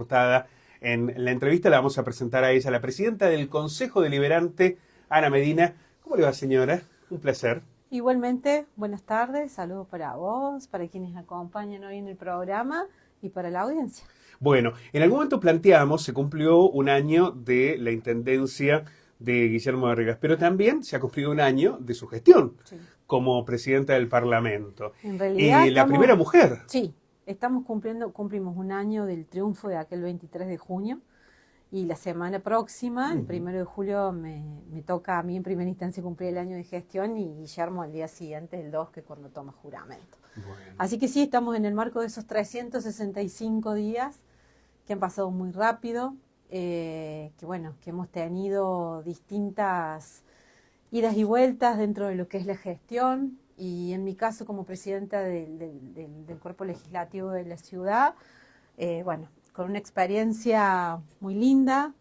Portada. En la entrevista la vamos a presentar a ella, la presidenta del Consejo Deliberante, Ana Medina. ¿Cómo le va, señora? Un placer. Igualmente, buenas tardes, saludos para vos, para quienes acompañan hoy en el programa y para la audiencia. Bueno, en algún momento planteamos, se cumplió un año de la intendencia de Guillermo Barrigas, pero también se ha cumplido un año de su gestión como presidenta del Parlamento. En realidad Y la primera mujer. Sí, cumplimos un año del triunfo de aquel 23 de junio y la semana próxima, el 1 de julio, me toca a mí en primera instancia cumplir el año de gestión y Guillermo al día siguiente, el 2, que es cuando toma juramento. Bueno. Así que sí, estamos en el marco de esos 365 días que han pasado muy rápido, que hemos tenido distintas idas y vueltas dentro de lo que es la gestión, y en mi caso como presidenta del cuerpo legislativo de la ciudad, con una experiencia muy linda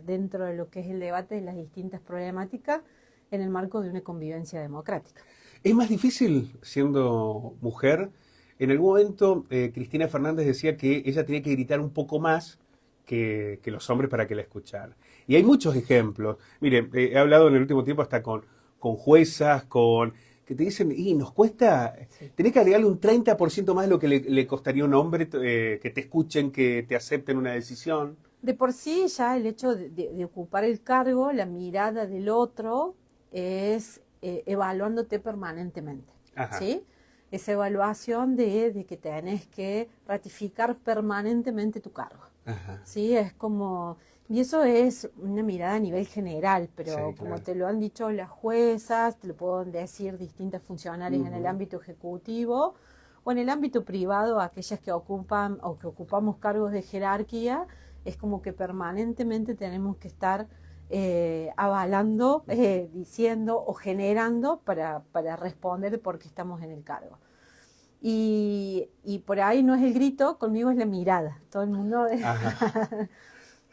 dentro de lo que es el debate de las distintas problemáticas en el marco de una convivencia democrática. ¿Es más difícil siendo mujer? En algún momento Cristina Fernández decía que ella tenía que gritar un poco más que los hombres para que la escucharan. Y hay muchos ejemplos. Mire, he hablado en el último tiempo hasta con juezas, que te dicen, nos cuesta, tenés que agregarle un 30% más de lo que le costaría a un hombre que te escuchen, que te acepten una decisión. De por sí ya el hecho de ocupar el cargo, la mirada del otro es evaluándote permanentemente, ¿sí? Esa evaluación de que tenés que ratificar permanentemente tu cargo. ¿Sí? Es como, y eso es una mirada a nivel general, pero sí, como te lo han dicho las juezas, te lo pueden decir distintas funcionarias en el ámbito ejecutivo o en el ámbito privado, aquellas que ocupan o que ocupamos cargos de jerarquía, es como que permanentemente tenemos que estar avalando, diciendo o generando para responder por qué estamos en el cargo. Y por ahí no es el grito, conmigo es la mirada. Todo el mundo...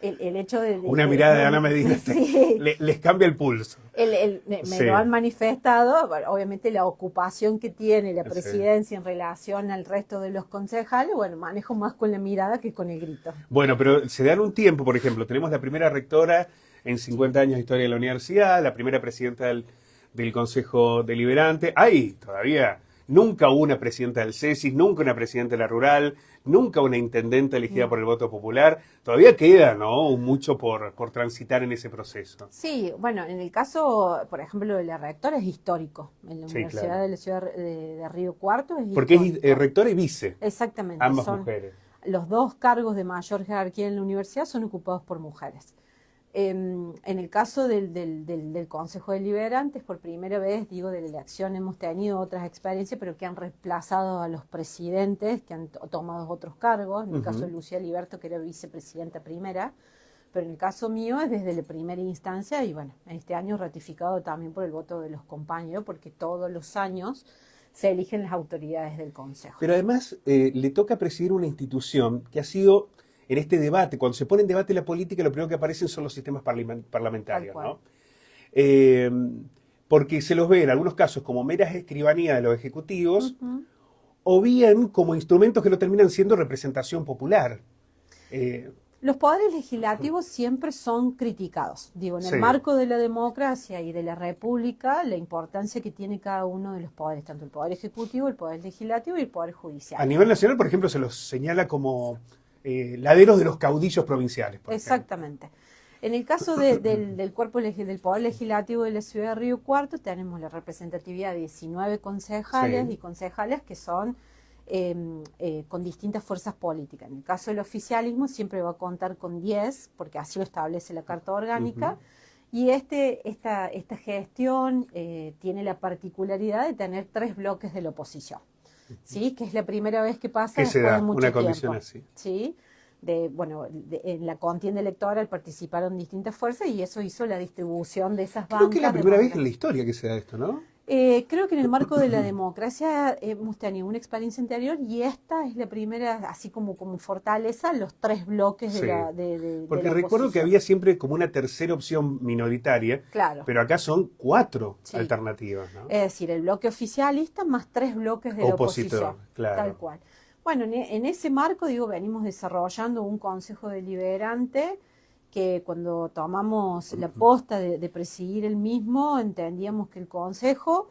el hecho de una mirada de Ana Medina sí, les cambia el pulso. Me lo han manifestado, obviamente la ocupación que tiene la presidencia en relación al resto de los concejales, manejo más con la mirada que con el grito. Bueno, pero se dan un tiempo, por ejemplo, tenemos la primera rectora en 50 años de historia de la universidad, la primera presidenta del Consejo Deliberante. Hay todavía... Nunca hubo una presidenta del CESIS, nunca una presidenta de la Rural, nunca una intendenta elegida por el voto popular. Todavía queda, ¿no?, mucho por transitar en ese proceso. Sí, en el caso, por ejemplo, de la rectora es histórico. En la Universidad de la Ciudad de Río Cuarto es porque histórico. Es rectora y vice. Exactamente. Ambas mujeres. Los dos cargos de mayor jerarquía en la universidad son ocupados por mujeres. En el caso del Consejo Deliberante, por primera vez, de la elección, hemos tenido otras experiencias, pero que han reemplazado a los presidentes, que han tomado otros cargos. En el caso de Lucía Liberto, que era vicepresidenta primera, pero en el caso mío es desde la primera instancia y este año ratificado también por el voto de los compañeros, porque todos los años se eligen las autoridades del Consejo. Pero además le toca presidir una institución que ha sido... En este debate, cuando se pone en debate la política, lo primero que aparecen son los sistemas parlamentarios, ¿no? Porque se los ve en algunos casos como meras escribanías de los ejecutivos, o bien como instrumentos que no terminan siendo representación popular. Los poderes legislativos siempre son criticados. En el marco de la democracia y de la república, la importancia que tiene cada uno de los poderes, tanto el poder ejecutivo, el poder legislativo y el poder judicial. A nivel nacional, por ejemplo, se los señala como... laderos de los caudillos provinciales. Exactamente. En el caso del cuerpo del Poder Legislativo de la Ciudad de Río Cuarto, tenemos la representatividad de 19 concejales y concejales que son con distintas fuerzas políticas. En el caso del oficialismo siempre va a contar con 10, porque así lo establece la Carta Orgánica, y esta gestión tiene la particularidad de tener 3 bloques de la oposición. ¿Sí? Que es la primera vez que pasa después de mucho una tiempo. condición así. ¿Sí? En la contienda electoral participaron distintas fuerzas y eso hizo la distribución de esas bancas. Creo que es la primera vez en la historia que se da esto, ¿no? Creo que en el marco de la democracia hemos tenido una experiencia anterior y esta es la primera, así como fortaleza, los 3 bloques de la porque de la recuerdo que había siempre como una tercera opción minoritaria, pero acá son 4 alternativas, ¿no? Es decir, el bloque oficialista más 3 bloques de la oposición, tal cual. Bueno, en ese marco, digo, venimos desarrollando un consejo deliberante que cuando tomamos la posta de presidir el mismo, entendíamos que el consejo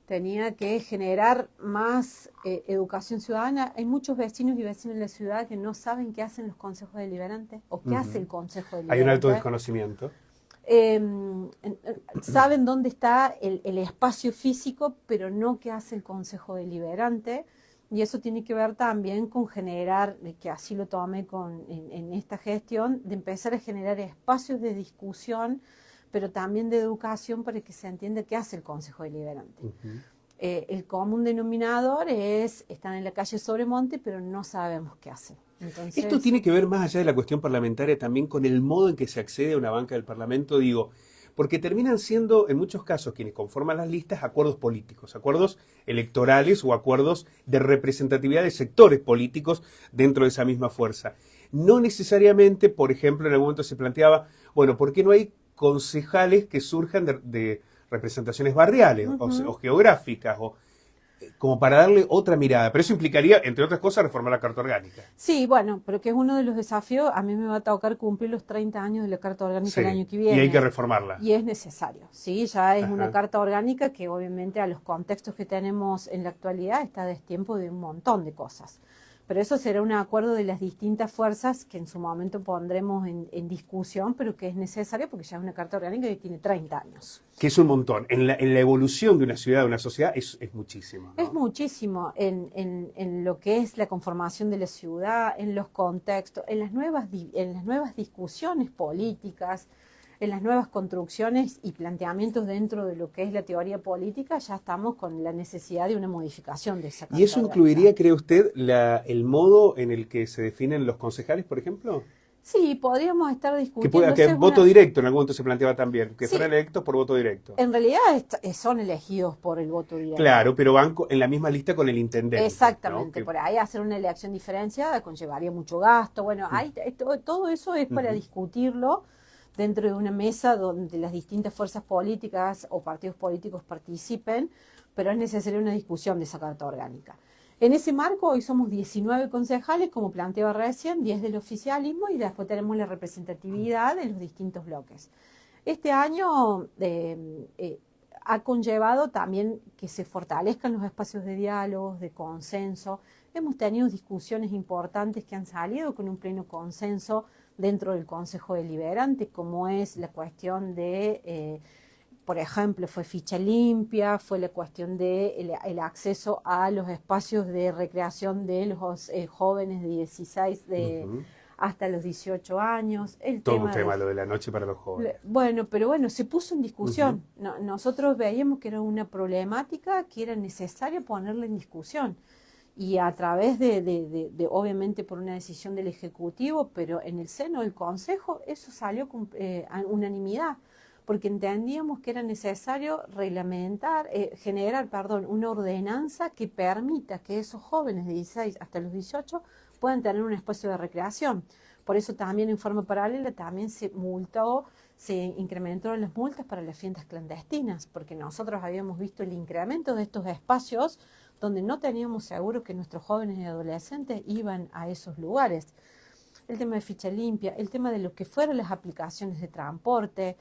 tenía que generar más educación ciudadana. Hay muchos vecinos y vecinas de la ciudad que no saben qué hacen los consejos deliberantes o qué hace el consejo deliberante. Hay un alto desconocimiento. Saben dónde está el espacio físico, pero no qué hace el consejo deliberante. Y eso tiene que ver también con generar, que así lo tomé en esta gestión, de empezar a generar espacios de discusión, pero también de educación para que se entienda qué hace el Consejo Deliberante. El común denominador es, están en la calle Sobremonte, pero no sabemos qué hacen. Entonces, esto tiene que ver más allá de la cuestión parlamentaria también con el modo en que se accede a una banca del Parlamento, digo, porque terminan siendo, en muchos casos, quienes conforman las listas, acuerdos políticos, acuerdos electorales o acuerdos de representatividad de sectores políticos dentro de esa misma fuerza. No necesariamente, por ejemplo, en algún momento se planteaba, bueno, ¿por qué no hay concejales que surjan de representaciones barriales o geográficas, o como para darle otra mirada? Pero eso implicaría, entre otras cosas, reformar la Carta Orgánica. Sí, bueno, pero que es uno de los desafíos. A mí me va a tocar cumplir los 30 años de la Carta Orgánica el año que viene. Y hay que reformarla. Y es necesario, ¿sí? Ya es una Carta Orgánica que obviamente a los contextos que tenemos en la actualidad está a destiempo de un montón de cosas. Pero eso será un acuerdo de las distintas fuerzas que en su momento pondremos en discusión, pero que es necesario porque ya es una Carta Orgánica que tiene 30 años. Que es un montón. En la evolución de una ciudad, de una sociedad, es muchísimo, ¿no? Es muchísimo en lo que es la conformación de la ciudad, en los contextos, en las nuevas discusiones políticas, en las nuevas construcciones y planteamientos dentro de lo que es la teoría política. Ya estamos con la necesidad de una modificación de esa Carta ¿Y eso incluiría, cree usted, el modo en el que se definen los concejales, por ejemplo? Sí, podríamos estar discutiendo. Que voto directo, en algún momento se planteaba también, que sí, fueran electos por voto directo. En realidad son elegidos por el voto directo. Claro, pero van en la misma lista con el intendente. Exactamente, ¿no? Por ahí hacer una elección diferenciada conllevaría mucho gasto. Bueno, todo eso es para discutirlo dentro de una mesa donde las distintas fuerzas políticas o partidos políticos participen, pero es necesaria una discusión de esa Carta Orgánica. En ese marco, hoy somos 19 concejales, como planteaba recién, 10 del oficialismo, y después tenemos la representatividad de los distintos bloques. Este año ha conllevado también que se fortalezcan los espacios de diálogo, de consenso. Hemos tenido discusiones importantes que han salido con un pleno consenso dentro del Consejo Deliberante, como es la cuestión de... por ejemplo, fue ficha limpia, fue la cuestión de el acceso a los espacios de recreación de los jóvenes de 16 hasta los 18 años. Todo un tema lo de la noche para los jóvenes. Bueno, se puso en discusión. Nosotros veíamos que era una problemática que era necesario ponerla en discusión. Y a través de obviamente por una decisión del Ejecutivo, pero en el seno del Consejo, eso salió con unanimidad, porque entendíamos que era necesario generar una ordenanza que permita que esos jóvenes de 16 hasta los 18 puedan tener un espacio de recreación. Por eso también en forma paralela también se incrementaron las multas para las fiestas clandestinas, porque nosotros habíamos visto el incremento de estos espacios donde no teníamos seguro que nuestros jóvenes y adolescentes iban a esos lugares. El tema de ficha limpia, el tema de lo que fueron las aplicaciones de transporte.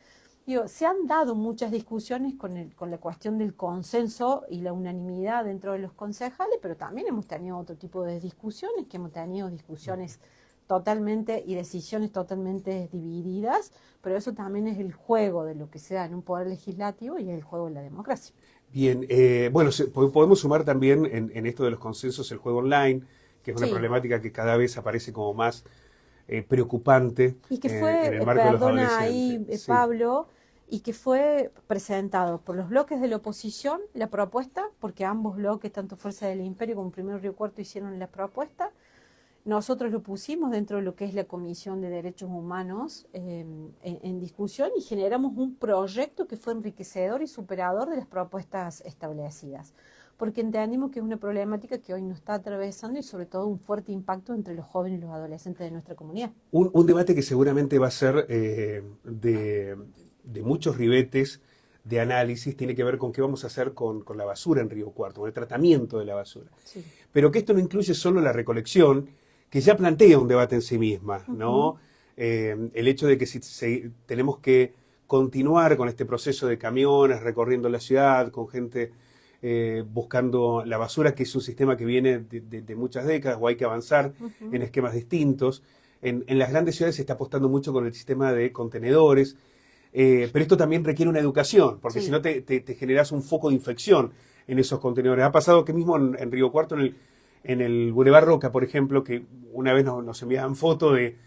Se han dado muchas discusiones con la cuestión del consenso y la unanimidad dentro de los concejales, pero también hemos tenido otro tipo de discusiones, que hemos tenido discusiones totalmente y decisiones totalmente divididas, pero eso también es el juego de lo que se da en un poder legislativo y es el juego de la democracia. Bien, podemos sumar también en esto de los consensos el juego online, que es una problemática que cada vez aparece como más preocupante y que fue, en el marco de los adolescentes. Ahí, Pablo, y que fue presentado por los bloques de la oposición, la propuesta, porque ambos bloques, tanto Fuerza del Imperio como Primero Río Cuarto, hicieron la propuesta. Nosotros lo pusimos dentro de lo que es la Comisión de Derechos Humanos en discusión y generamos un proyecto que fue enriquecedor y superador de las propuestas establecidas, porque entendimos que es una problemática que hoy nos está atravesando y sobre todo un fuerte impacto entre los jóvenes y los adolescentes de nuestra comunidad. Un debate que seguramente va a ser de muchos ribetes de análisis tiene que ver con qué vamos a hacer con la basura en Río Cuarto, con el tratamiento de la basura. Sí. Pero que esto no incluye solo la recolección, que ya plantea un debate en sí misma, ¿no? El hecho de que si tenemos que continuar con este proceso de camiones recorriendo la ciudad, con gente buscando la basura, que es un sistema que viene de muchas décadas, o hay que avanzar en esquemas distintos. En las grandes ciudades se está apostando mucho con el sistema de contenedores, pero esto también requiere una educación, porque si no te generas un foco de infección en esos contenedores. Ha pasado que mismo en Río Cuarto, en el Boulevard Roca, por ejemplo, que una vez nos enviaban fotos de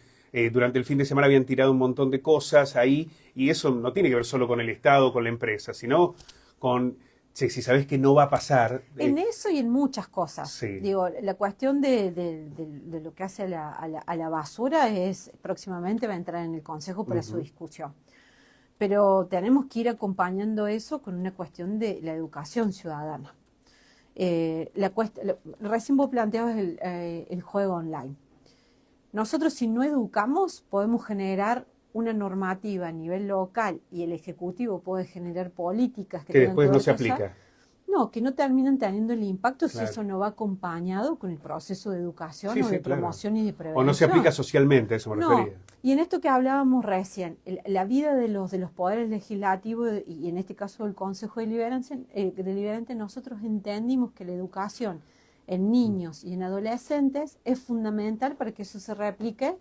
durante el fin de semana habían tirado un montón de cosas ahí, y eso no tiene que ver solo con el Estado, con la empresa, sino con, si sabes que no va a pasar. En eso y en muchas cosas. Sí. Digo, la cuestión de lo que hace a la basura próximamente va a entrar en el Consejo para su discusión. Pero tenemos que ir acompañando eso con una cuestión de la educación ciudadana. Recién vos planteabas el juego online. Nosotros, si no educamos, podemos generar una normativa a nivel local y el Ejecutivo puede generar políticas que después no se aplica. No, que no terminan teniendo el impacto si eso no va acompañado con el proceso de educación o de promoción y de prevención. O no se aplica socialmente, a eso me refería. Y en esto que hablábamos recién, la vida de los poderes legislativos y en este caso del Consejo Deliberante, nosotros entendimos que la educación en niños y en adolescentes es fundamental para que eso se replique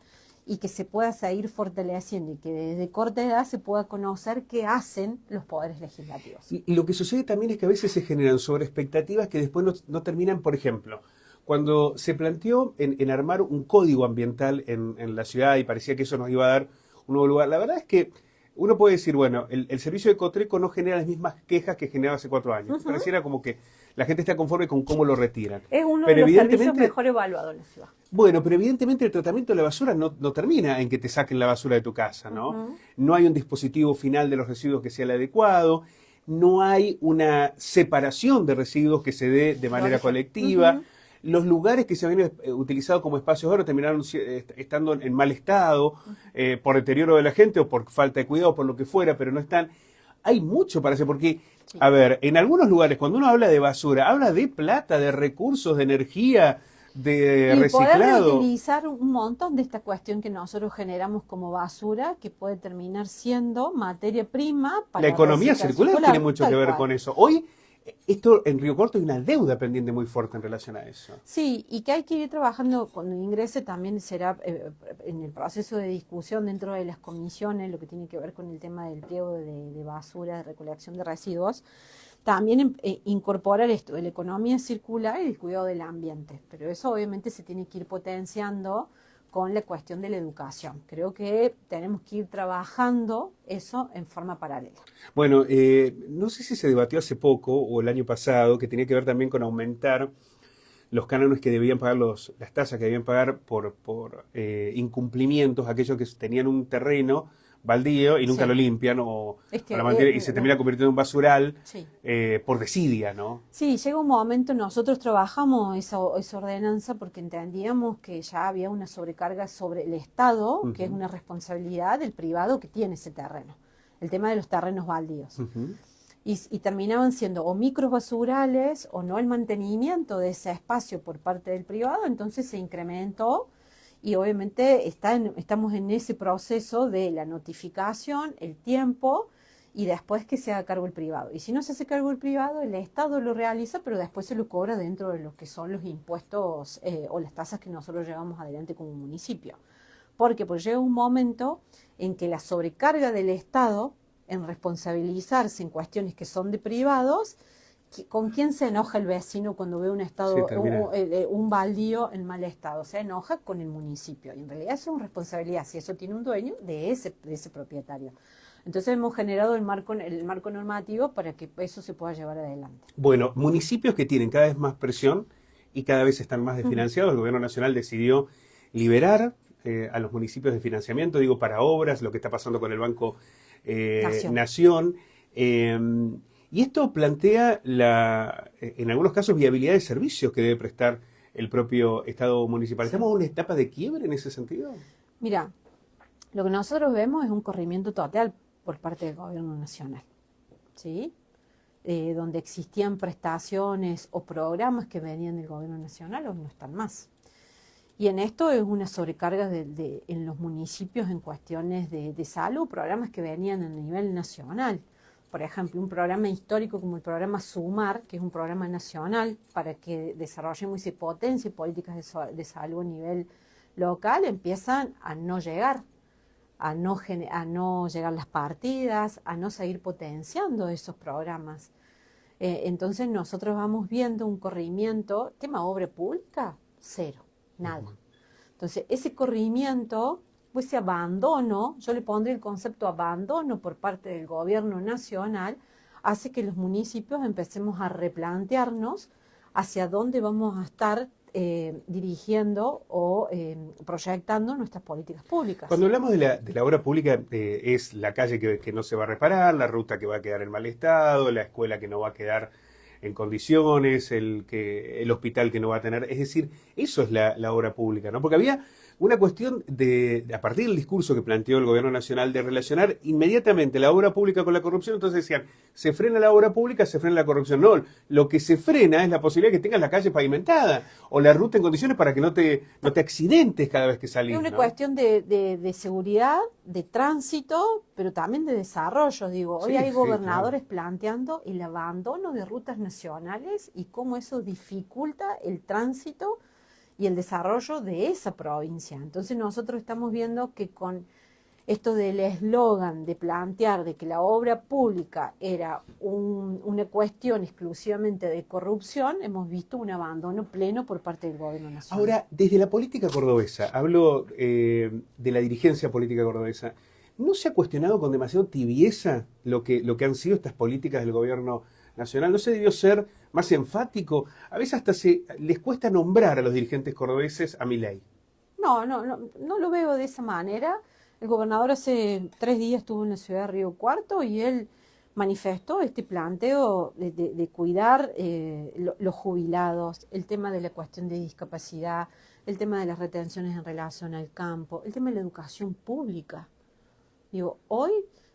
y que se pueda seguir fortaleciendo y que desde corta edad se pueda conocer qué hacen los poderes legislativos. Y lo que sucede también es que a veces se generan sobreexpectativas que después no terminan. Por ejemplo, cuando se planteó en armar un código ambiental en la ciudad y parecía que eso nos iba a dar un nuevo lugar, la verdad es que uno puede decir, bueno, el servicio de Cotreco no genera las mismas quejas que generaba hace 4 años. Pareciera como que la gente está conforme con cómo lo retiran. Es uno de los servicios mejor evaluados en la ciudad. Bueno, pero evidentemente el tratamiento de la basura no termina en que te saquen la basura de tu casa, ¿no? No hay un dispositivo final de los residuos que sea el adecuado, no hay una separación de residuos que se dé de manera colectiva. Los lugares que se habían utilizado como espacios verdes terminaron estando en mal estado, por deterioro de la gente o por falta de cuidado, por lo que fuera, pero no están. Hay mucho para hacer, porque, a ver, en algunos lugares, cuando uno habla de basura, habla de plata, de recursos, de energía, de reciclado. Poder reutilizar un montón de esta cuestión que nosotros generamos como basura, que puede terminar siendo materia prima para la economía circular tiene mucho que ver con eso. Hoy, esto en Río Cuarto hay una deuda pendiente muy fuerte en relación a eso. Sí, y que hay que ir trabajando cuando ingrese también será en el proceso de discusión dentro de las comisiones, lo que tiene que ver con el tema del pliego de basura, de recolección de residuos, también incorporar esto de la economía circular y el cuidado del ambiente. Pero eso obviamente se tiene que ir potenciando con la cuestión de la educación. Creo que tenemos que ir trabajando eso en forma paralela. Bueno, no sé si se debatió hace poco o el año pasado, que tenía que ver también con aumentar los cánones que debían pagar, las tasas que debían pagar por incumplimientos, aquellos que tenían un terreno baldío y nunca lo limpian y se termina convirtiendo en un basural por desidia, ¿no? Sí, llega un momento, nosotros trabajamos esa ordenanza porque entendíamos que ya había una sobrecarga sobre el Estado, que es una responsabilidad del privado que tiene ese terreno, el tema de los terrenos baldíos. Y terminaban siendo o microbasurales o no el mantenimiento de ese espacio por parte del privado, entonces se incrementó. Y obviamente estamos en ese proceso de la notificación, el tiempo y después que se haga cargo el privado. Y si no se hace cargo el privado, el Estado lo realiza, pero después se lo cobra dentro de lo que son los impuestos o las tasas que nosotros llevamos adelante como municipio. ¿Por qué? Porque llega un momento en que la sobrecarga del Estado en responsabilizarse en cuestiones que son de privados, ¿con quién se enoja el vecino cuando ve un baldío en mal estado? Se enoja con el municipio. Y en realidad es una responsabilidad, si eso tiene un dueño, de ese propietario. Entonces hemos generado el marco normativo para que eso se pueda llevar adelante. Bueno, municipios que tienen cada vez más presión y cada vez están más desfinanciados. El Gobierno Nacional decidió liberar a los municipios de financiamiento, digo, para obras, lo que está pasando con el Banco Nación. Y esto plantea en algunos casos viabilidad de servicios que debe prestar el propio Estado municipal. ¿Estamos en una etapa de quiebre en ese sentido? Mira, lo que nosotros vemos es un corrimiento total por parte del Gobierno Nacional. ¿sí? Donde existían prestaciones o programas que venían del gobierno nacional, hoy no están más. Y en esto es una sobrecarga en los municipios en cuestiones de salud, programas que venían a nivel nacional. Por ejemplo, un programa histórico como el programa SUMAR, que es un programa nacional para que desarrollemos y se potencie políticas de salud a nivel local, empiezan a no llegar, a no llegar las partidas, a no seguir potenciando esos programas. Entonces nosotros vamos viendo un corrimiento, tema obra pública, cero. Nada. Entonces, ese corrimiento, pues ese abandono, yo le pondré el concepto abandono por parte del gobierno nacional, hace que los municipios empecemos a replantearnos hacia dónde vamos a estar dirigiendo o proyectando nuestras políticas públicas. Cuando hablamos de la obra pública, es la calle que no se va a reparar, la ruta que va a quedar en mal estado, la escuela que no va a quedar en condiciones, el hospital que no va a tener. Es decir, eso es la obra pública, ¿no? Porque había una cuestión a partir del discurso que planteó el gobierno nacional, de relacionar inmediatamente la obra pública con la corrupción. Entonces decían, se frena la obra pública, se frena la corrupción. No, lo que se frena es la posibilidad de que tengas la calle pavimentada o la ruta en condiciones para que no te accidentes cada vez que salís. Es una ¿no? cuestión de seguridad, de tránsito, pero también de desarrollo. Digo, hoy hay gobernadores planteando el abandono de rutas nacionales y cómo eso dificulta el tránsito y el desarrollo de esa provincia. Entonces nosotros estamos viendo que con esto del eslogan de plantear de que la obra pública era una cuestión exclusivamente de corrupción, hemos visto un abandono pleno por parte del gobierno nacional. Ahora, desde la política cordobesa, hablo de la dirigencia política cordobesa, ¿no se ha cuestionado con demasiada tibieza lo que han sido estas políticas del gobierno nacional? ¿No se debió ser más enfático? A veces hasta les cuesta nombrar a los dirigentes cordobeses a Milei. No lo veo de esa manera. El gobernador hace 3 días estuvo en la ciudad de Río Cuarto y él manifestó este planteo de cuidar los jubilados, el tema de la cuestión de discapacidad, el tema de las retenciones en relación al campo, el tema de la educación pública. Digo, hoy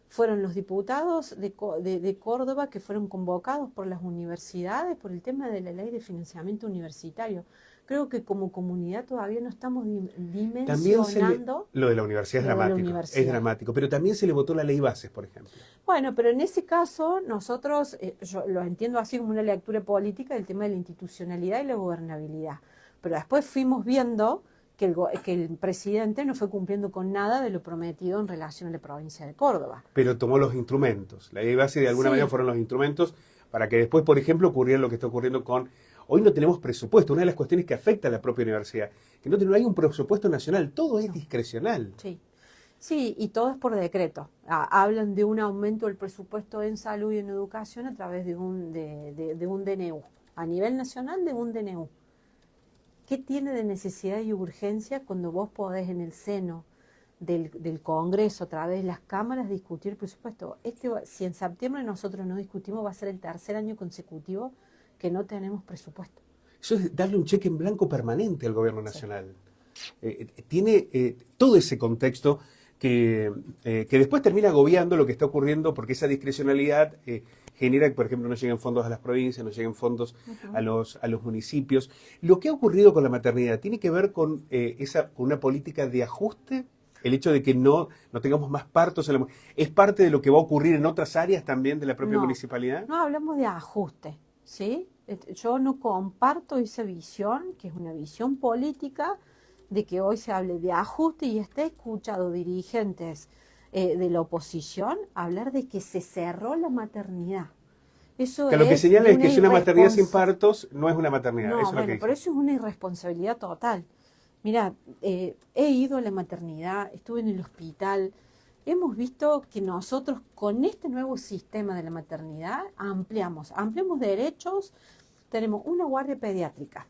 fueron los diputados de Córdoba que fueron convocados por las universidades por el tema de la ley de financiamiento universitario. Creo que como comunidad todavía no estamos dimensionando. Lo de la universidad es dramático, es dramático, pero también se le votó la ley bases, por ejemplo. Bueno, pero en ese caso nosotros, yo lo entiendo así como una lectura política del tema de la institucionalidad y la gobernabilidad, pero después fuimos viendo que el presidente no fue cumpliendo con nada de lo prometido en relación a la provincia de Córdoba. Pero tomó los instrumentos, la ley base de alguna manera fueron los instrumentos para que después, por ejemplo, ocurriera lo que está ocurriendo con... Hoy no tenemos presupuesto, una de las cuestiones que afecta a la propia universidad, que no hay un presupuesto nacional, todo es discrecional. Sí, y todo es por decreto. Hablan de un aumento del presupuesto en salud y en educación a través de un DNU, a nivel nacional de un DNU. ¿Qué tiene de necesidad y urgencia cuando vos podés en el seno del Congreso, a través de las cámaras, discutir el presupuesto? Si en septiembre nosotros no discutimos, va a ser el 3er año consecutivo que no tenemos presupuesto. Eso es darle un cheque en blanco permanente al gobierno nacional. Tiene todo ese contexto que después termina agobiando lo que está ocurriendo, porque esa discrecionalidad genera que, por ejemplo, no lleguen fondos a las provincias, no lleguen fondos a los municipios. Lo que ha ocurrido con la maternidad tiene que ver con una política de ajuste. El hecho de que no tengamos más partos ¿es parte de lo que va a ocurrir en otras áreas también de la propia municipalidad? No hablamos de ajuste, ¿sí? Yo no comparto esa visión, que es una visión política, de que hoy se hable de ajuste y esté escuchado dirigentes de la oposición hablar de que se cerró la maternidad. Eso que lo que señala es que si una maternidad sin partos no es una maternidad. No, eso es lo que pero eso es una irresponsabilidad total. Mira, he ido a la maternidad, estuve en el hospital, hemos visto que nosotros con este nuevo sistema de la maternidad ampliamos derechos, tenemos una guardia pediátrica,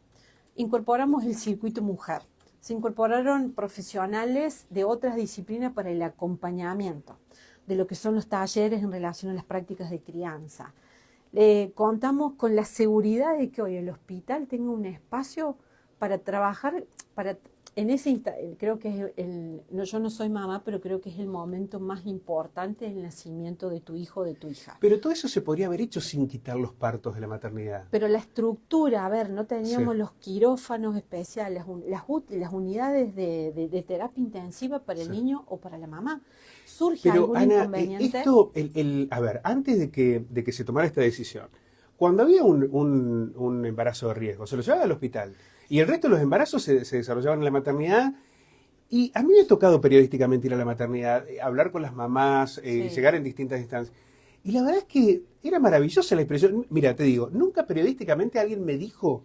incorporamos el circuito mujer, se incorporaron profesionales de otras disciplinas para el acompañamiento de lo que son los talleres en relación a las prácticas de crianza. Contamos con la seguridad de que hoy el hospital tenga un espacio para trabajar, para en ese creo que es no, yo no soy mamá, pero creo que es el momento más importante del nacimiento de tu hijo o de tu hija. Pero todo eso se podría haber hecho sin quitar los partos de la maternidad. Pero la estructura, a ver, no teníamos los quirófanos especiales, las unidades de terapia intensiva para el niño o para la mamá. ¿Surge algún inconveniente? Esto, a ver, antes de que se tomara esta decisión, cuando había un embarazo de riesgo, se lo llevaba al hospital. Y el resto de los embarazos se desarrollaban en la maternidad. Y a mí me ha tocado periodísticamente ir a la maternidad, hablar con las mamás, llegar en distintas instancias. Y la verdad es que era maravillosa la expresión. Mira, te digo, nunca periodísticamente alguien me dijo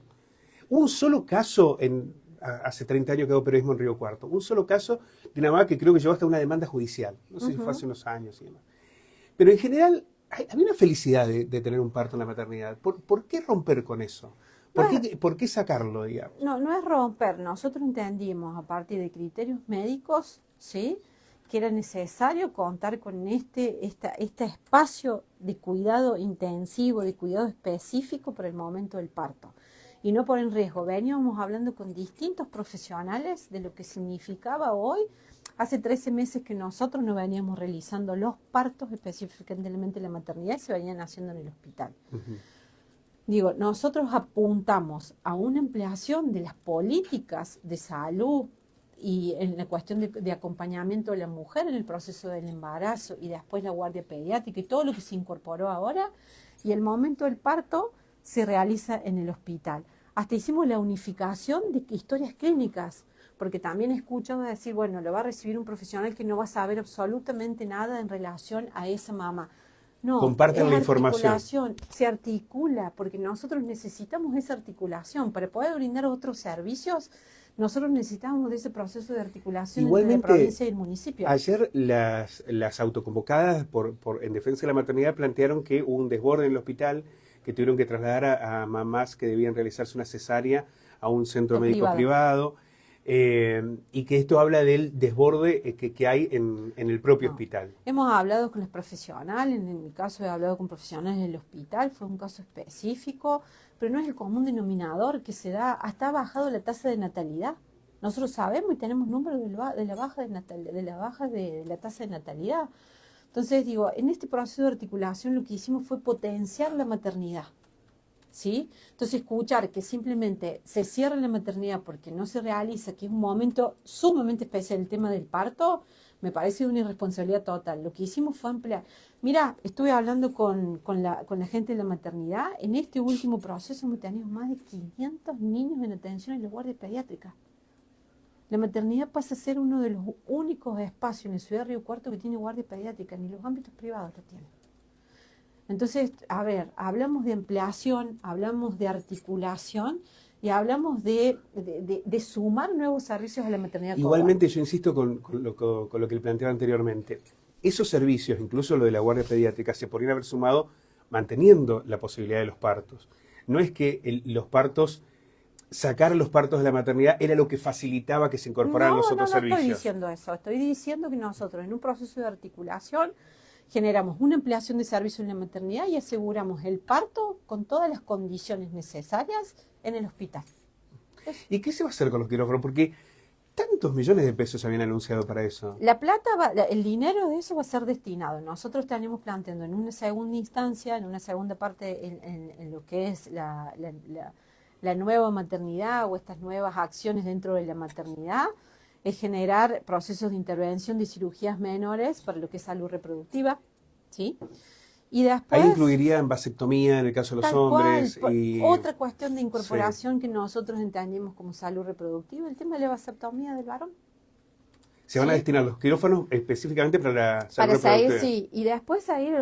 un solo caso, hace 30 años que hago periodismo en Río Cuarto, un solo caso de una mamá que creo que llevó hasta una demanda judicial. No sé si fue hace unos años y demás. Pero en general, había una felicidad de tener un parto en la maternidad. ¿Por qué romper con eso? ¿Por qué sacarlo, digamos? No es romper. Nosotros entendimos a partir de criterios médicos, ¿sí?, que era necesario contar con este espacio de cuidado intensivo, de cuidado específico para el momento del parto. Y no poner en riesgo. Veníamos hablando con distintos profesionales de lo que significaba hoy. Hace 13 meses que nosotros no veníamos realizando los partos específicamente en la maternidad y se venían haciendo en el hospital. Digo, nosotros apuntamos a una ampliación de las políticas de salud y en la cuestión de acompañamiento de la mujer en el proceso del embarazo y después la guardia pediátrica y todo lo que se incorporó ahora, y el momento del parto se realiza en el hospital. Hasta hicimos la unificación de historias clínicas, porque también he escuchado decir, bueno, lo va a recibir un profesional que no va a saber absolutamente nada en relación a esa mamá. No, comparten la información. Se articula, porque nosotros necesitamos esa articulación. Para poder brindar otros servicios, nosotros necesitamos de ese proceso de articulación entre la provincia y el municipio. Ayer las autoconvocadas en defensa de la maternidad plantearon que hubo un desborde en el hospital, que tuvieron que trasladar a mamás que debían realizarse una cesárea a un centro médico privado. Y que esto habla del desborde que hay en el propio hospital. Hemos hablado con los profesionales, en mi caso he hablado con profesionales del hospital, fue un caso específico, pero no es el común denominador que se da, hasta ha bajado la tasa de natalidad. Nosotros sabemos y tenemos números de la baja de la tasa de natalidad. Entonces digo, en este proceso de articulación lo que hicimos fue potenciar la maternidad. ¿Sí? Entonces escuchar que simplemente se cierra la maternidad porque no se realiza, que es un momento sumamente especial el tema del parto, me parece una irresponsabilidad total. Lo que hicimos fue ampliar. Mira, estuve hablando con la gente de la maternidad, en este último proceso hemos tenido más de 500 niños en atención en la guardia pediátrica. La maternidad pasa a ser uno de los únicos espacios en la ciudad de Río Cuarto que tiene guardia pediátrica, ni los ámbitos privados lo tienen. Entonces, a ver, hablamos de ampliación, hablamos de articulación y hablamos de sumar nuevos servicios a la maternidad. Igualmente, yo insisto con lo que le planteaba anteriormente. Esos servicios, incluso lo de la guardia pediátrica, se podrían haber sumado manteniendo la posibilidad de los partos. No es que sacar los partos de la maternidad era lo que facilitaba que se incorporaran los otros servicios. No estoy diciendo eso. Estoy diciendo que nosotros, en un proceso de articulación, generamos una ampliación de servicios en la maternidad y aseguramos el parto con todas las condiciones necesarias en el hospital. ¿Y qué se va a hacer con los quirófanos? Porque tantos millones de pesos se habían anunciado para eso. El dinero de eso va a ser destinado. Nosotros tenemos planteando en una segunda instancia, en una segunda parte, en lo que es la nueva maternidad o estas nuevas acciones dentro de la maternidad, es generar procesos de intervención de cirugías menores para lo que es salud reproductiva, ¿sí? Y después, ahí incluiría en vasectomía en el caso de los hombres. Otra cuestión de incorporación que nosotros entendemos como salud reproductiva, el tema de la vasectomía del varón. Se van a destinar los quirófanos específicamente para la salud reproductiva. Sí, y después a ir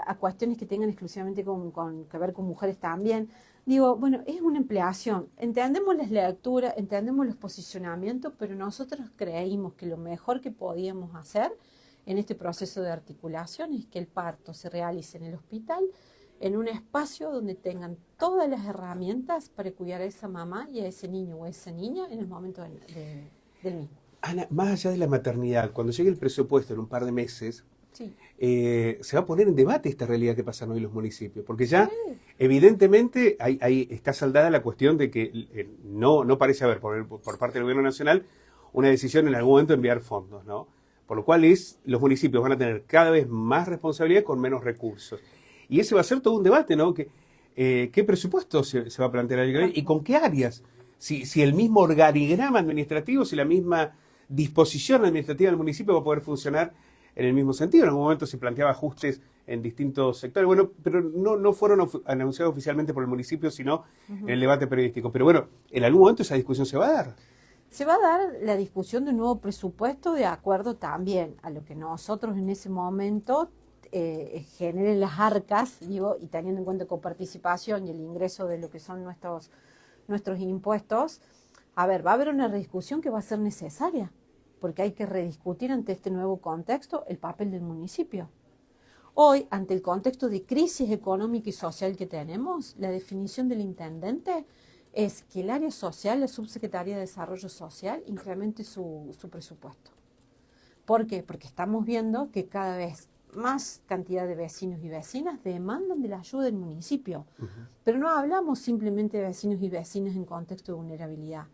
a cuestiones que tengan exclusivamente que ver con mujeres también. Digo, bueno, es una ampliación. Entendemos las lecturas, entendemos los posicionamientos, pero nosotros creímos que lo mejor que podíamos hacer en este proceso de articulación es que el parto se realice en el hospital, en un espacio donde tengan todas las herramientas para cuidar a esa mamá y a ese niño o a esa niña en el momento del mismo. Ana, más allá de la maternidad, cuando llegue el presupuesto en un par de meses, se va a poner en debate esta realidad que pasan hoy los municipios, porque ya evidentemente ahí está saldada la cuestión de que no parece haber por parte del gobierno nacional una decisión en algún momento de enviar fondos, ¿no? Por lo cual los municipios van a tener cada vez más responsabilidad con menos recursos. Y ese va a ser todo un debate, ¿no? ¿Qué presupuesto se va a plantear ahí y con qué áreas? Si el mismo organigrama administrativo, si la misma disposición administrativa del municipio va a poder funcionar en el mismo sentido. En algún momento se planteaba ajustes en distintos sectores, bueno, pero no fueron anunciados oficialmente por el municipio, sino en el debate periodístico. Pero bueno, en algún momento esa discusión se va a dar. Se va a dar la discusión de un nuevo presupuesto de acuerdo también a lo que nosotros en ese momento generen las arcas, digo, y teniendo en cuenta coparticipación y el ingreso de lo que son nuestros impuestos. A ver, va a haber una rediscusión que va a ser necesaria, porque hay que rediscutir ante este nuevo contexto el papel del municipio. Hoy, ante el contexto de crisis económica y social que tenemos, la definición del intendente es que el área social, la subsecretaría de Desarrollo Social, incremente su presupuesto. ¿Por qué? Porque estamos viendo que cada vez más cantidad de vecinos y vecinas demandan de la ayuda del municipio. Pero no hablamos simplemente de vecinos y vecinas en contexto de vulnerabilidad.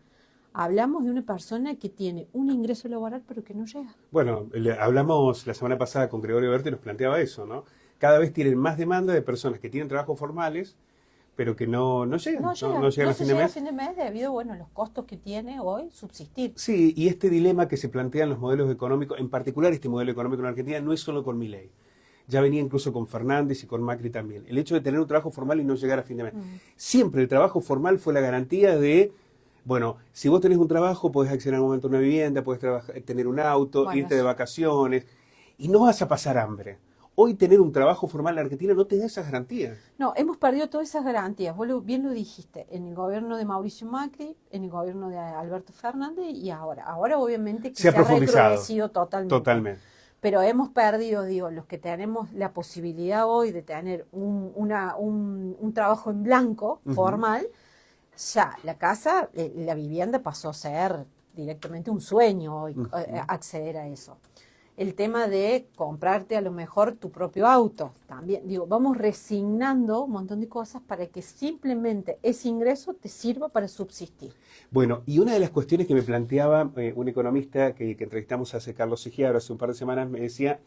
Hablamos de una persona que tiene un ingreso laboral pero que no llega. Bueno, hablamos la semana pasada con Gregorio Berti y nos planteaba eso, ¿no? Cada vez tienen más demanda de personas que tienen trabajos formales pero que no llegan. No llegan a fin de mes debido, bueno, a los costos que tiene hoy subsistir. Sí, y este dilema que se plantean los modelos económicos, en particular este modelo económico en Argentina, no es solo con Milei. Ya venía incluso con Fernández y con Macri también. El hecho de tener un trabajo formal y no llegar a fin de mes. Siempre el trabajo formal fue la garantía de, bueno, si vos tenés un trabajo, podés acceder en algún momento a una vivienda, podés tener un auto, irte de vacaciones, y no vas a pasar hambre. Hoy tener un trabajo formal en Argentina no te da esas garantías. No, hemos perdido todas esas garantías. Vos bien lo dijiste, en el gobierno de Mauricio Macri, en el gobierno de Alberto Fernández y ahora. Ahora obviamente que se ha recrudecido totalmente. Totalmente. Pero hemos perdido, digo, los que tenemos la posibilidad hoy de tener un trabajo en blanco, formal, ya la casa, la vivienda pasó a ser directamente un sueño hoy, acceder a eso. El tema de comprarte a lo mejor tu propio auto, también, digo, vamos resignando un montón de cosas para que simplemente ese ingreso te sirva para subsistir. Bueno, y una de las cuestiones que me planteaba un economista que entrevistamos hace Carlos Egiabra hace un par de semanas, me decía,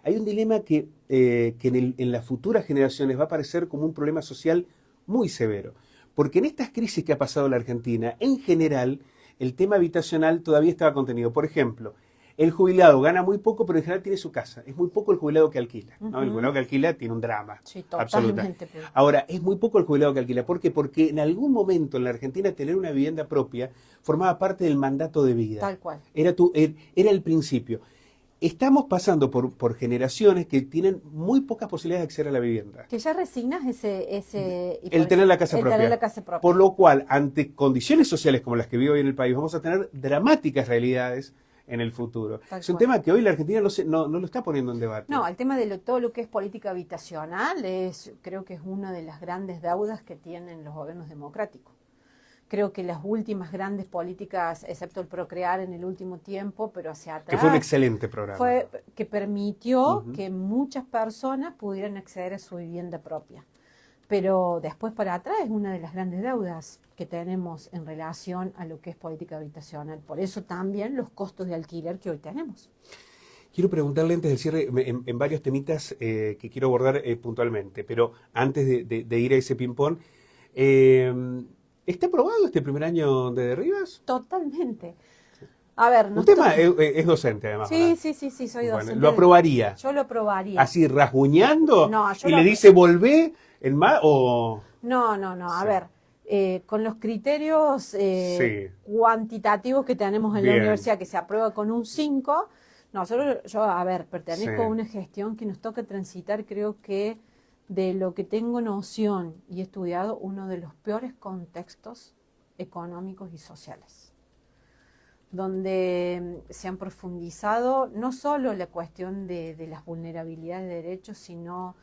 hay un dilema que en las futuras generaciones va a aparecer como un problema social muy severo, porque en estas crisis que ha pasado la Argentina, en general, el tema habitacional todavía estaba contenido. Por ejemplo, el jubilado gana muy poco, pero en general tiene su casa. Es muy poco el jubilado que alquila, ¿no? El jubilado que alquila tiene un drama. Sí, totalmente. Ahora, es muy poco el jubilado que alquila. ¿Por qué? Porque en algún momento en la Argentina tener una vivienda propia formaba parte del mandato de vida. Tal cual. Era el principio. Estamos pasando por generaciones que tienen muy pocas posibilidades de acceder a la vivienda. Que ya resignas el tener la casa propia. Por lo cual, ante condiciones sociales como las que vive hoy en el país, vamos a tener dramáticas realidades en el futuro. Es un tema que hoy la Argentina no lo está poniendo en debate. No, el tema de todo lo que es política habitacional creo que es una de las grandes deudas que tienen los gobiernos democráticos. Creo que las últimas grandes políticas, excepto el Procrear en el último tiempo, pero hacia atrás... Que fue un excelente programa. Fue que permitió que muchas personas pudieran acceder a su vivienda propia. Pero después para atrás es una de las grandes deudas que tenemos en relación a lo que es política habitacional. Por eso también los costos de alquiler que hoy tenemos. Quiero preguntarle antes del cierre en varios temitas que quiero abordar puntualmente, pero antes de ir a ese ping-pong, ¿está aprobado este primer año de Derribas? Totalmente. A ver, usted es docente además. Sí, soy docente. Bueno, ¿lo aprobaría? Yo lo aprobaría. ¿Así rasguñando? No, le dice volvé en más o...? No. A ver, con los criterios cuantitativos que tenemos en la universidad, que se aprueba con un 5, yo, a ver, pertenezco a una gestión que nos toca transitar, creo que de lo que tengo noción y he estudiado, uno de los peores contextos económicos y sociales, donde se han profundizado no solo la cuestión de las vulnerabilidades de derechos, sino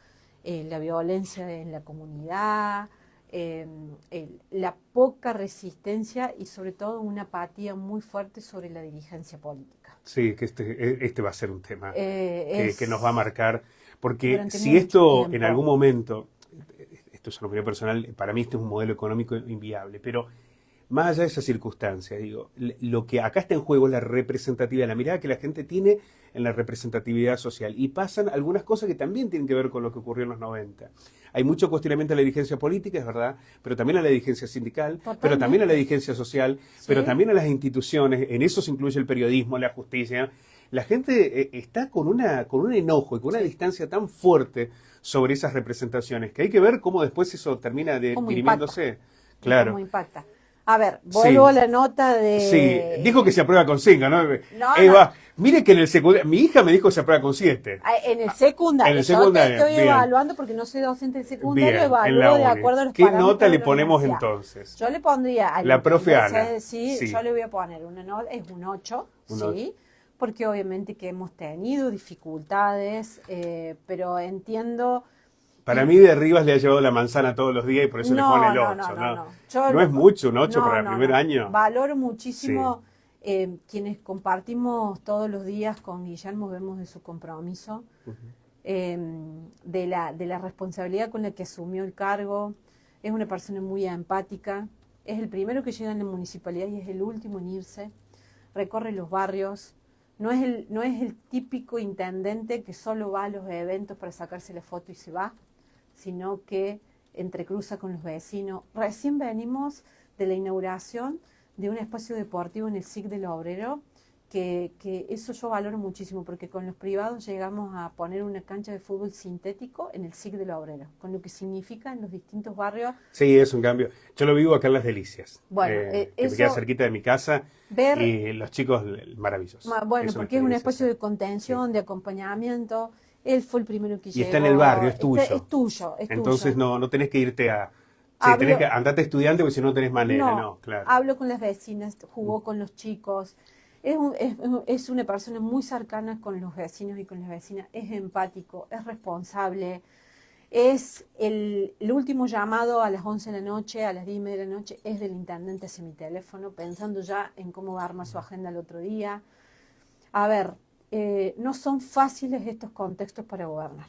la violencia en la comunidad, la poca resistencia y sobre todo una apatía muy fuerte sobre la dirigencia política. Sí, que este va a ser un tema que nos va a marcar, porque si esto en algún momento, esto es una opinión personal, para mí este es un modelo económico inviable, pero más allá de esa circunstancia, digo, lo que acá está en juego es la representatividad, la mirada que la gente tiene en la representatividad social. Y pasan algunas cosas que también tienen que ver con lo que ocurrió en los 90. Hay mucho cuestionamiento a la dirigencia política, es verdad, pero también a la dirigencia sindical, Totalmente. pero también a la dirigencia social, Sí. pero también a las instituciones, en eso se incluye el periodismo, la justicia. La gente está con un enojo y con una distancia tan fuerte sobre esas representaciones que hay que ver cómo después eso termina dirimiéndose. Claro. ¿Cómo impacta? A ver, vuelvo a la nota de... Sí, dijo que se aprueba con 5, ¿no? No, Eva, mire que en el secundario, mi hija me dijo que se aprueba con 7. En el secundario. En el secundario, yo te estoy bien. evaluando porque no soy docente del secundario, Bien, en la evalúo de uni. acuerdo a los ¿Qué parámetros nota de le la ponemos universidad. entonces? Yo le pondría a La profe Ana. Sí, Sí. yo le voy a poner una nota, es un 8, sí, porque obviamente que hemos tenido dificultades, pero entiendo... Para mí de Rivas le ha llevado la manzana todos los días y por eso le pone el 8, ¿no? No es mucho un 8 para el primer año. Valoro muchísimo quienes compartimos todos los días con Guillermo, vemos de su compromiso, de la responsabilidad con la que asumió el cargo. Es una persona muy empática, es el primero que llega en la municipalidad y es el último en irse, recorre los barrios. No es el típico intendente que solo va a los eventos para sacarse la foto y se va, sino que entrecruza con los vecinos. Recién venimos de la inauguración de un espacio deportivo en el SIC del Obrero, que eso yo valoro muchísimo, porque con los privados llegamos a poner una cancha de fútbol sintético en el SIC del Obrero, con lo que significa en los distintos barrios. Sí, es un cambio. Yo lo vivo acá en Las Delicias, bueno, que me queda cerquita de mi casa, y los chicos maravillosos. Bueno, porque es un espacio de contención, de acompañamiento. Él fue el primero que llegó. Y está en el barrio, es tuyo. Es tuyo. Entonces no tenés que irte a... andate estudiante porque si no tenés manera, no, claro. Hablo con las vecinas, jugó con los chicos. Es una persona muy cercana con los vecinos y con las vecinas. Es empático, es responsable. Es el último llamado a las 11 de la noche, a las 10:30 de la noche, es del intendente hacia mi teléfono, pensando ya en cómo va a armar su agenda el otro día. A ver, no son fáciles estos contextos para gobernar,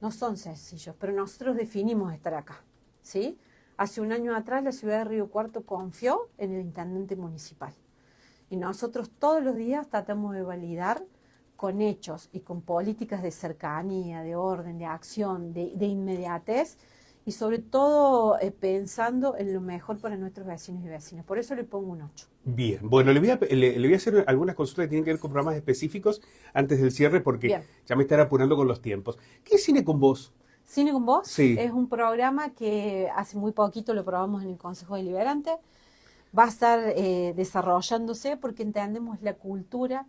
no son sencillos, pero nosotros definimos estar acá, ¿sí? Hace un año atrás la ciudad de Río Cuarto confió en el intendente municipal y nosotros todos los días tratamos de validar con hechos y con políticas de cercanía, de orden, de acción, de inmediatez y sobre todo pensando en lo mejor para nuestros vecinos y vecinas. Por eso le pongo un 8. Bien, bueno, le voy a hacer algunas consultas que tienen que ver con programas específicos antes del cierre porque ya me están apurando con los tiempos. ¿Qué es Cine con Vos? Cine con Vos sí. Es un programa que hace muy poquito lo probamos en el Consejo Deliberante. Va a estar desarrollándose porque entendemos la cultura.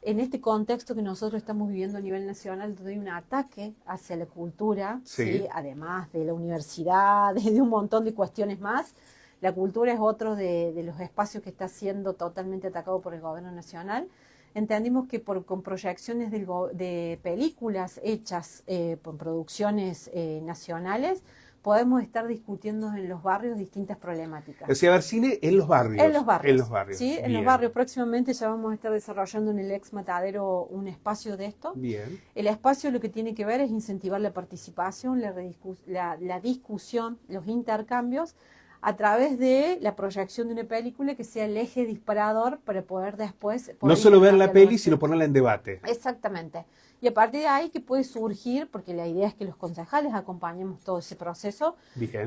En este contexto que nosotros estamos viviendo a nivel nacional, donde hay un ataque hacia la cultura, ¿sí? Además de la universidad, de un montón de cuestiones más, la cultura es otro de los espacios que está siendo totalmente atacado por el gobierno nacional. Entendimos que con proyecciones de películas hechas por producciones nacionales, podemos estar discutiendo en los barrios distintas problemáticas. O sea, a ver, cine en los barrios. En los barrios. En los barrios. Sí, en los barrios. Próximamente ya vamos a estar desarrollando en el ex Matadero un espacio de esto. Bien. El espacio lo que tiene que ver es incentivar la participación, la discusión, los intercambios, a través de la proyección de una película que sea el eje disparador para poder después... No solo ver la peli, sino ponerla en debate. Exactamente. Y a partir de ahí que puede surgir, porque la idea es que los concejales acompañemos todo ese proceso,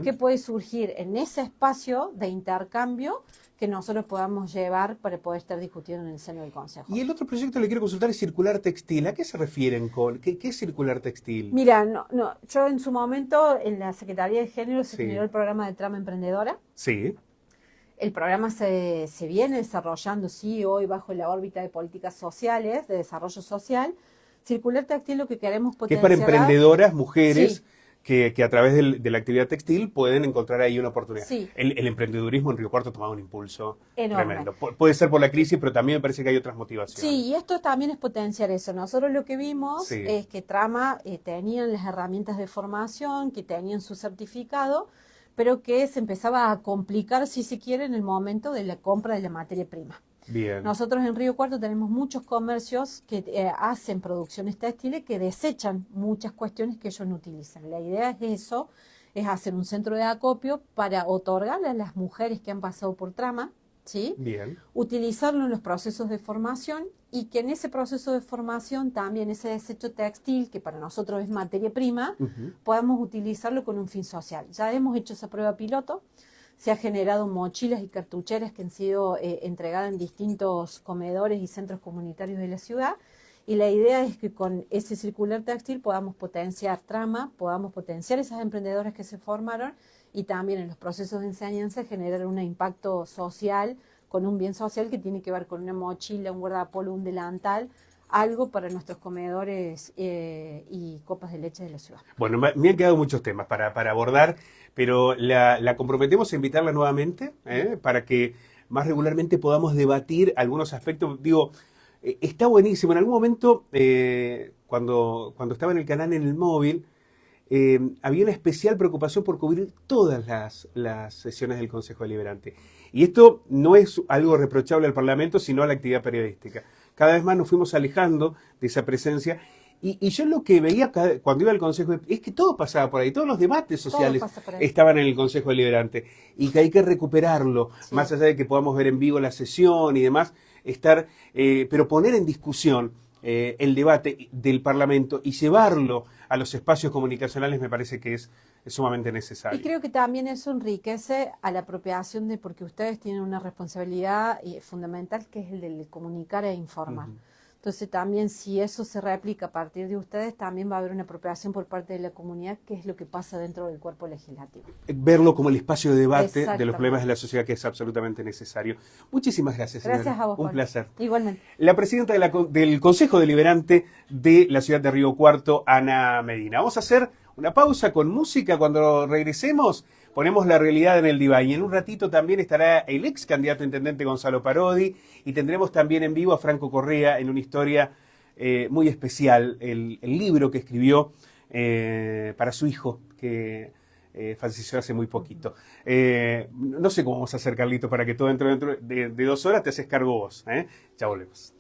que puede surgir en ese espacio de intercambio que nosotros podamos llevar para poder estar discutiendo en el seno del Consejo. Y el otro proyecto que le quiero consultar es Circular Textil. ¿A qué se refieren con? ¿Qué es Circular Textil? Mira, yo en su momento en la Secretaría de Género se generó el programa de Trama Emprendedora. Sí. El programa se viene desarrollando, sí, hoy bajo la órbita de políticas sociales, de desarrollo social. Circular Textil lo que queremos potenciar... Que es para emprendedoras, mujeres... Que a través de la actividad textil pueden encontrar ahí una oportunidad. Sí. El emprendedurismo en Río Cuarto ha tomado un impulso enorme. Tremendo. Puede ser por la crisis, pero también me parece que hay otras motivaciones. Sí, y esto también es potenciar eso. Nosotros lo que vimos es que Trama tenían las herramientas de formación, que tenían su certificado, pero que se empezaba a complicar, si se quiere, en el momento de la compra de la materia prima. Bien. Nosotros en Río Cuarto tenemos muchos comercios que hacen producciones textiles que desechan muchas cuestiones que ellos no utilizan. La idea es eso, es hacer un centro de acopio para otorgarle a las mujeres que han pasado por Trama, ¿sí? Bien. Utilizarlo en los procesos de formación y que en ese proceso de formación también ese desecho textil, que para nosotros es materia prima, podamos utilizarlo con un fin social. Ya hemos hecho esa prueba piloto, se ha generado mochilas y cartucheras que han sido entregadas en distintos comedores y centros comunitarios de la ciudad, y la idea es que con ese circular textil podamos potenciar trama, podamos potenciar esas emprendedoras que se formaron y también en los procesos de enseñanza generar un impacto social con un bien social que tiene que ver con una mochila, un guardapolvo, un delantal, algo para nuestros comedores y copas de leche de la ciudad. Bueno, me han quedado muchos temas para abordar, pero la comprometemos a invitarla nuevamente para que más regularmente podamos debatir algunos aspectos. Digo, está buenísimo. En algún momento, cuando estaba en el canal en el móvil, había una especial preocupación por cubrir todas las sesiones del Consejo Deliberante. Y esto no es algo reprochable al Parlamento, sino a la actividad periodística. Cada vez más nos fuimos alejando de esa presencia. Y yo lo que veía cuando iba al Consejo es que todo pasaba por ahí, todos los debates sociales estaban en el Consejo Deliberante y que hay que recuperarlo, sí. Más allá de que podamos ver en vivo la sesión y demás, pero poner en discusión el debate del Parlamento y llevarlo a los espacios comunicacionales me parece que es sumamente necesario. Y creo que también eso enriquece a la apropiación porque ustedes tienen una responsabilidad fundamental que es el de comunicar e informar. Entonces también si eso se replica a partir de ustedes, también va a haber una apropiación por parte de la comunidad, que es lo que pasa dentro del cuerpo legislativo. Verlo como el espacio de debate de los problemas de la sociedad, que es absolutamente necesario. Muchísimas gracias, señora. Gracias a vos, Un placer. Igualmente. La presidenta del Consejo Deliberante de la ciudad de Río Cuarto, Ana Medina. Vamos a hacer una pausa con música. Cuando regresemos, ponemos la realidad en el diván. Y en un ratito también estará el ex candidato a intendente Gonzalo Parodi. Y tendremos también en vivo a Franco Correa en una historia muy especial. El libro que escribió para su hijo, que falleció hace muy poquito. No sé cómo vamos a hacer, Carlito, para que todo dentro de 2 horas te haces cargo vos. Ya volvemos.